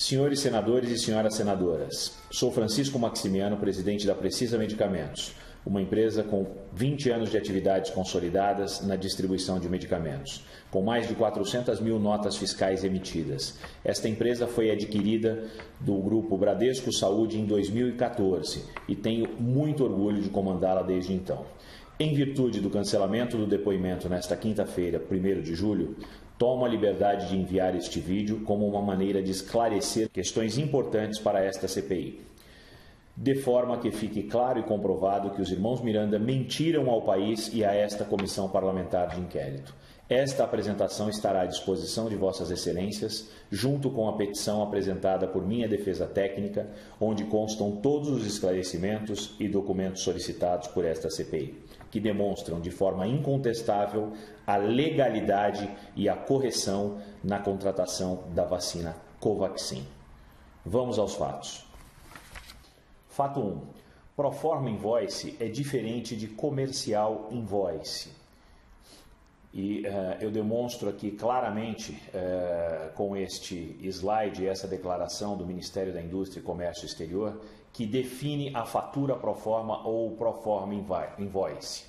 Senhores senadores e senhoras senadoras, sou Francisco Maximiano, presidente da Precisa Medicamentos, uma empresa com 20 anos de atividades consolidadas na distribuição de medicamentos, com mais de 400 mil notas fiscais emitidas. Esta empresa foi adquirida do grupo Bradesco Saúde em 2014 e tenho muito orgulho de comandá-la desde então. Em virtude do cancelamento do depoimento nesta quinta-feira, 1º de julho, tomo a liberdade de enviar este vídeo como uma maneira de esclarecer questões importantes para esta CPI, de forma que fique claro e comprovado que os irmãos Miranda mentiram ao país e a esta comissão parlamentar de inquérito. Esta apresentação estará à disposição de Vossas Excelências, junto com a petição apresentada por minha defesa técnica, onde constam todos os esclarecimentos e documentos solicitados por esta CPI, que demonstram de forma incontestável a legalidade e a correção na contratação da vacina Covaxin. Vamos aos fatos. Fato 1. Proforma Invoice é diferente de Comercial Invoice. E eu demonstro aqui claramente com este slide, essa declaração do Ministério da Indústria e Comércio Exterior, que define a fatura proforma ou Proforma Invoice,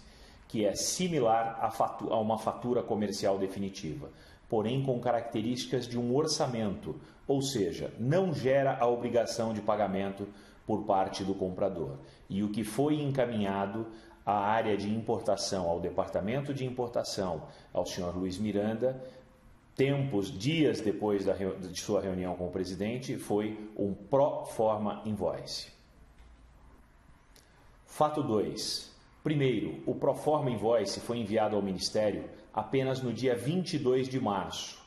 que é similar a uma fatura comercial definitiva, porém com características de um orçamento, ou seja, não gera a obrigação de pagamento por parte do comprador. E o que foi encaminhado à área de importação, ao departamento de importação, ao senhor Luiz Miranda, dias depois de sua reunião com o presidente, foi um Proforma Invoice. Fato 2. Primeiro, o Proforma Invoice foi enviado ao Ministério apenas no dia 22 de março.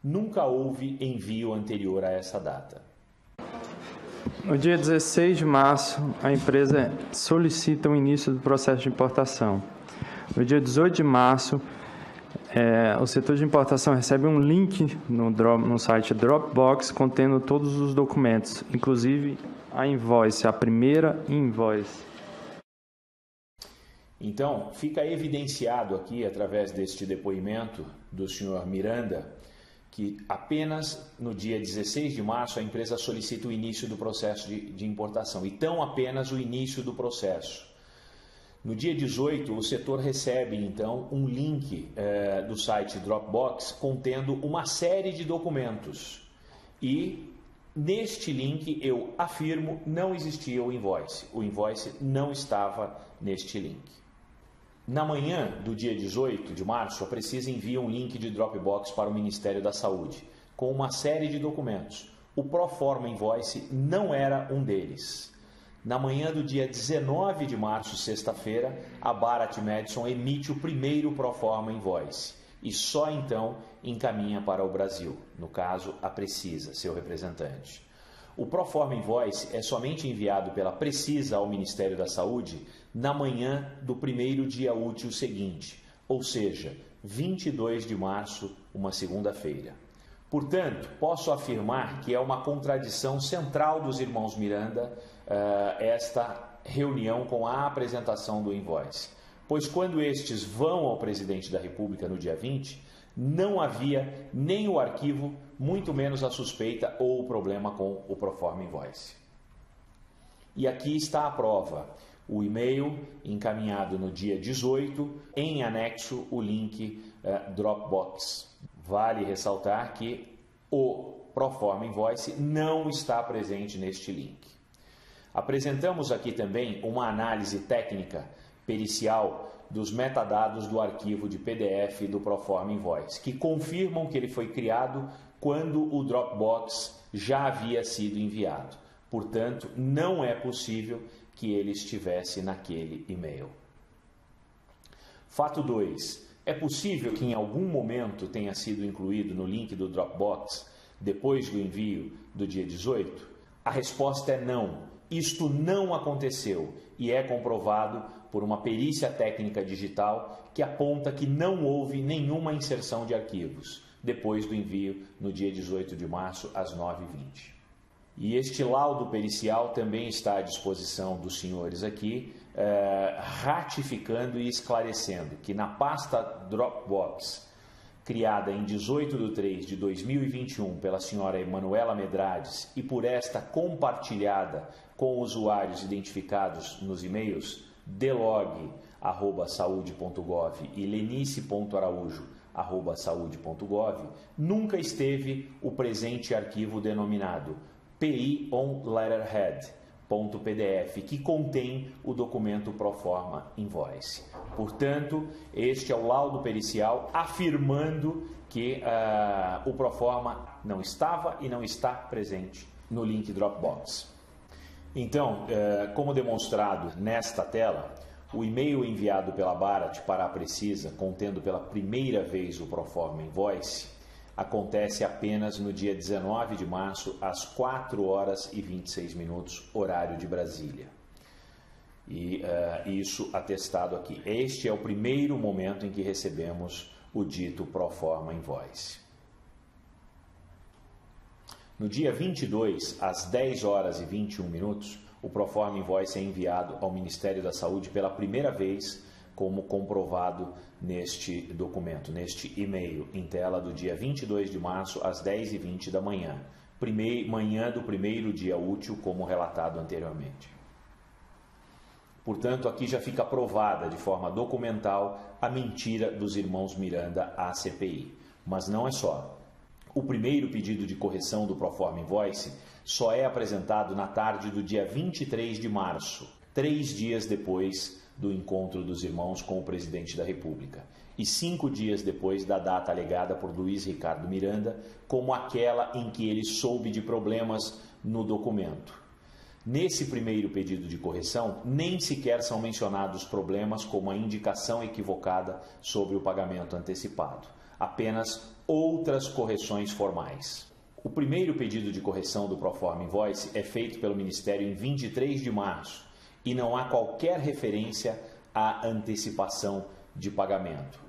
Nunca houve envio anterior a essa data. No dia 16 de março, a empresa solicita o início do processo de importação. No dia 18 de março, o setor de importação recebe um link no site Dropbox contendo todos os documentos, inclusive a invoice, a primeira invoice. Então, fica evidenciado aqui, através deste depoimento do senhor Miranda, que apenas no dia 16 de março a empresa solicita o início do processo de importação, e tão apenas o início do processo. No dia 18, o setor recebe, então, um link do site Dropbox contendo uma série de documentos. E neste link, eu afirmo, não existia o invoice. O invoice não estava neste link. Na manhã do dia 18 de março, a Precisa envia um link de Dropbox para o Ministério da Saúde, com uma série de documentos. O Proforma Invoice não era um deles. Na manhã do dia 19 de março, sexta-feira, a Bharat Madison emite o primeiro Proforma Invoice e só então encaminha para o Brasil, no caso, a Precisa, seu representante. O Proforma Invoice é somente enviado pela Precisa ao Ministério da Saúde na manhã do primeiro dia útil seguinte, ou seja, 22 de março, uma segunda-feira. Portanto, posso afirmar que é uma contradição central dos irmãos Miranda esta reunião com a apresentação do invoice, pois quando estes vão ao presidente da República no dia 20, não havia nem o arquivo, muito menos a suspeita ou o problema com o Proforma Invoice. E aqui está a prova, o e-mail encaminhado no dia 18, em anexo o link Dropbox. Vale ressaltar que o Proforma Invoice não está presente neste link. Apresentamos aqui também uma análise técnica pericial dos metadados do arquivo de PDF do Proforma Invoice, que confirmam que ele foi criado quando o Dropbox já havia sido enviado. Portanto, não é possível que ele estivesse naquele e-mail. Fato 2. É possível que em algum momento tenha sido incluído no link do Dropbox depois do envio do dia 18? A resposta é não. Isto não aconteceu e é comprovado por uma perícia técnica digital que aponta que não houve nenhuma inserção de arquivos depois do envio no dia 18 de março às 9h20. E este laudo pericial também está à disposição dos senhores aqui, ratificando e esclarecendo que na pasta Dropbox criada em 18/3/2021 pela senhora Emanuela Medrades e por esta compartilhada com usuários identificados nos e-mails delog@saude.gov e lenice.araújo@saude.gov, nunca esteve o presente arquivo denominado PI on Letterhead.pdf, que contém o documento Proforma Invoice. Portanto, este é o laudo pericial afirmando que o Proforma não estava e não está presente no link Dropbox. Então, como demonstrado nesta tela, o e-mail enviado pela Barat para a Precisa, contendo pela primeira vez o Proforma Invoice, acontece apenas no dia 19 de março, às 4h26, horário de Brasília. E isso atestado aqui. Este é o primeiro momento em que recebemos o dito Proforma Invoice. No dia 22, às 10h21, o Proforma Invoice é enviado ao Ministério da Saúde pela primeira vez, como comprovado neste documento, neste e-mail em tela do dia 22 de março, às 10h20 da manhã, manhã do primeiro dia útil, como relatado anteriormente. Portanto, aqui já fica provada de forma documental a mentira dos irmãos Miranda à CPI. Mas não é só. O primeiro pedido de correção do Proforma Invoice só é apresentado na tarde do dia 23 de março, 3 dias depois do encontro dos irmãos com o presidente da República, e 5 dias depois da data alegada por Luiz Ricardo Miranda como aquela em que ele soube de problemas no documento. Nesse primeiro pedido de correção, nem sequer são mencionados problemas como a indicação equivocada sobre o pagamento antecipado, apenas outras correções formais. O primeiro pedido de correção do Proforma Invoice é feito pelo Ministério em 23 de março e não há qualquer referência à antecipação de pagamento.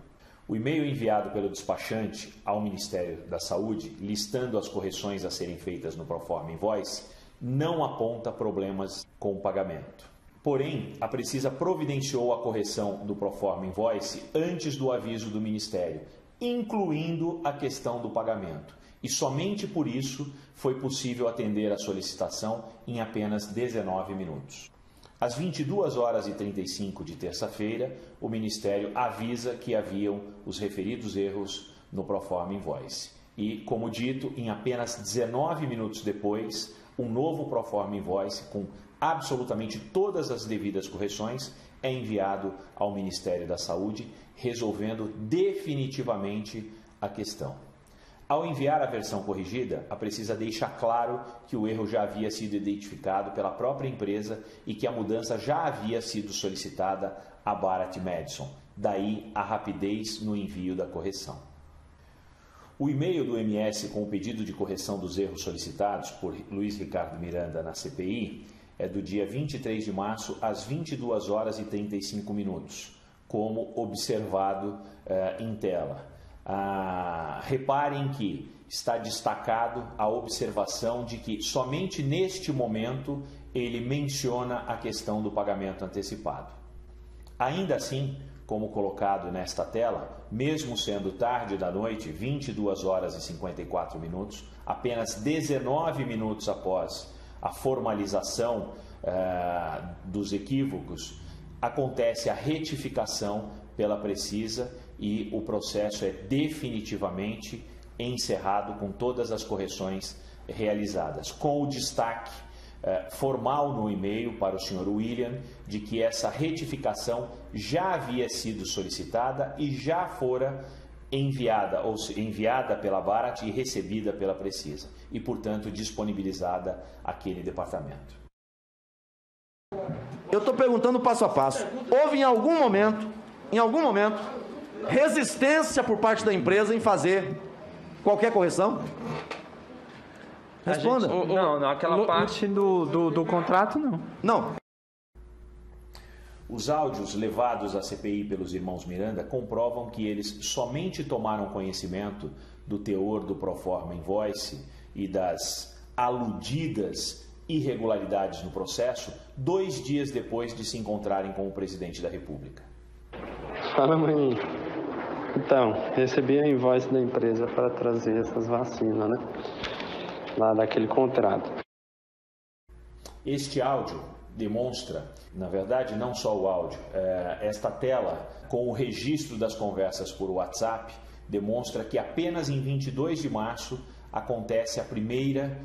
O e-mail enviado pelo despachante ao Ministério da Saúde, listando as correções a serem feitas no Proforma Invoice, não aponta problemas com o pagamento. Porém, a Precisa providenciou a correção do Proforma Invoice antes do aviso do Ministério, incluindo a questão do pagamento. E somente por isso foi possível atender a solicitação em apenas 19 minutos. Às 22h35 de terça-feira, o Ministério avisa que haviam os referidos erros no Proforma Invoice. E, como dito, em apenas 19 minutos depois, um novo Proforma Invoice com absolutamente todas as devidas correções é enviado ao Ministério da Saúde, resolvendo definitivamente a questão. Ao enviar a versão corrigida, a Precisa deixa claro que o erro já havia sido identificado pela própria empresa e que a mudança já havia sido solicitada à Barat Madison, daí a rapidez no envio da correção. O e-mail do MS com o pedido de correção dos erros solicitados por Luiz Ricardo Miranda na CPI é do dia 23 de março às 22h35, como observado em tela. Reparem que está destacado a observação de que somente neste momento ele menciona a questão do pagamento antecipado. Ainda assim, como colocado nesta tela, mesmo sendo tarde da noite, 22h54, apenas 19 minutos após a formalização dos equívocos, acontece a retificação pela Precisa e o processo é definitivamente encerrado com todas as correções realizadas, com o destaque formal no e-mail para o Sr. William de que essa retificação já havia sido solicitada e já fora enviada pela Barat e recebida pela Precisa e, portanto, disponibilizada àquele departamento. Eu estou perguntando passo a passo. Houve em algum momento, resistência por parte da empresa em fazer qualquer correção? Responda. Não, aquela parte do contrato, não. Não. Os áudios levados à CPI pelos irmãos Miranda comprovam que eles somente tomaram conhecimento do teor do Proforma Invoice e das aludidas irregularidades no processo 2 dias depois de se encontrarem com o presidente da República. Fala, maninho. Então, recebi a invoice da empresa para trazer essas vacinas, né? Lá daquele contrato. Este áudio demonstra, na verdade, não só o áudio, esta tela com o registro das conversas por WhatsApp demonstra que apenas em 22 de março acontece a primeira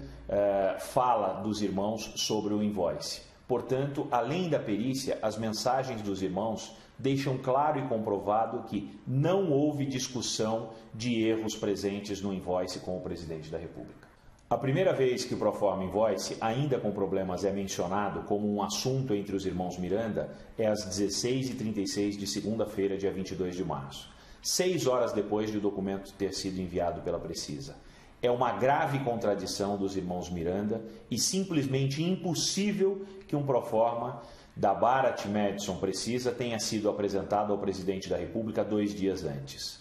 fala dos irmãos sobre o invoice. Portanto, além da perícia, as mensagens dos irmãos deixam claro e comprovado que não houve discussão de erros presentes no invoice com o presidente da República. A primeira vez que o Proforma Invoice, ainda com problemas, é mencionado como um assunto entre os irmãos Miranda é às 16h36 de segunda-feira, dia 22 de março, 6 horas depois de o documento ter sido enviado pela Precisa. É uma grave contradição dos irmãos Miranda e simplesmente impossível que um Proforma da Bharat Madison Precisa tenha sido apresentado ao presidente da República 2 dias antes.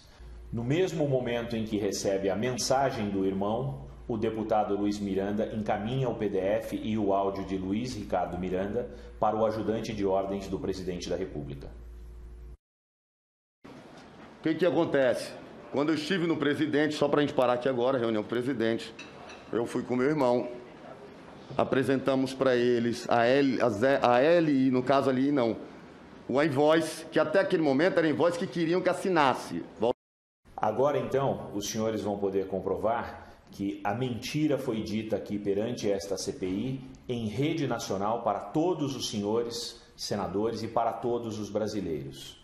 No mesmo momento em que recebe a mensagem do irmão, o deputado Luiz Miranda encaminha o PDF e o áudio de Luiz Ricardo Miranda para o ajudante de ordens do presidente da República. O que acontece? Quando eu estive no presidente, só para a gente parar aqui agora, reunião com o presidente, eu fui com meu irmão, apresentamos para eles a LI, no caso ali não, o invoice, que até aquele momento era invoice que queriam que assinasse. Agora então, os senhores vão poder comprovar que a mentira foi dita aqui perante esta CPI em rede nacional para todos os senhores senadores e para todos os brasileiros.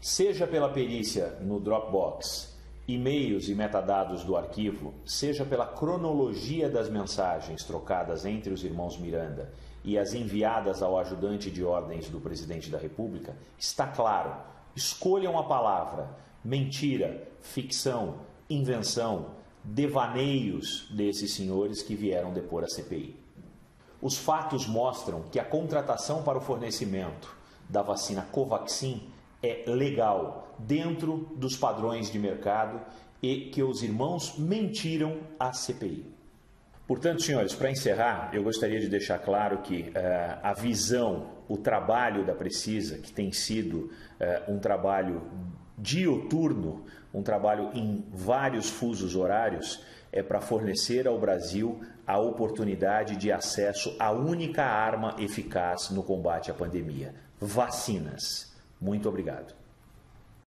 Seja pela perícia no Dropbox, e-mails e metadados do arquivo, seja pela cronologia das mensagens trocadas entre os irmãos Miranda e as enviadas ao ajudante de ordens do presidente da República, está claro, escolham a palavra, mentira, ficção, invenção, devaneios desses senhores que vieram depor a CPI. Os fatos mostram que a contratação para o fornecimento da vacina Covaxin é legal, dentro dos padrões de mercado e que os irmãos mentiram à CPI. Portanto, senhores, para encerrar, eu gostaria de deixar claro que a visão, o trabalho da Precisa, que tem sido um trabalho dioturno, um trabalho em vários fusos horários, é para fornecer ao Brasil a oportunidade de acesso à única arma eficaz no combate à pandemia: vacinas. Muito obrigado.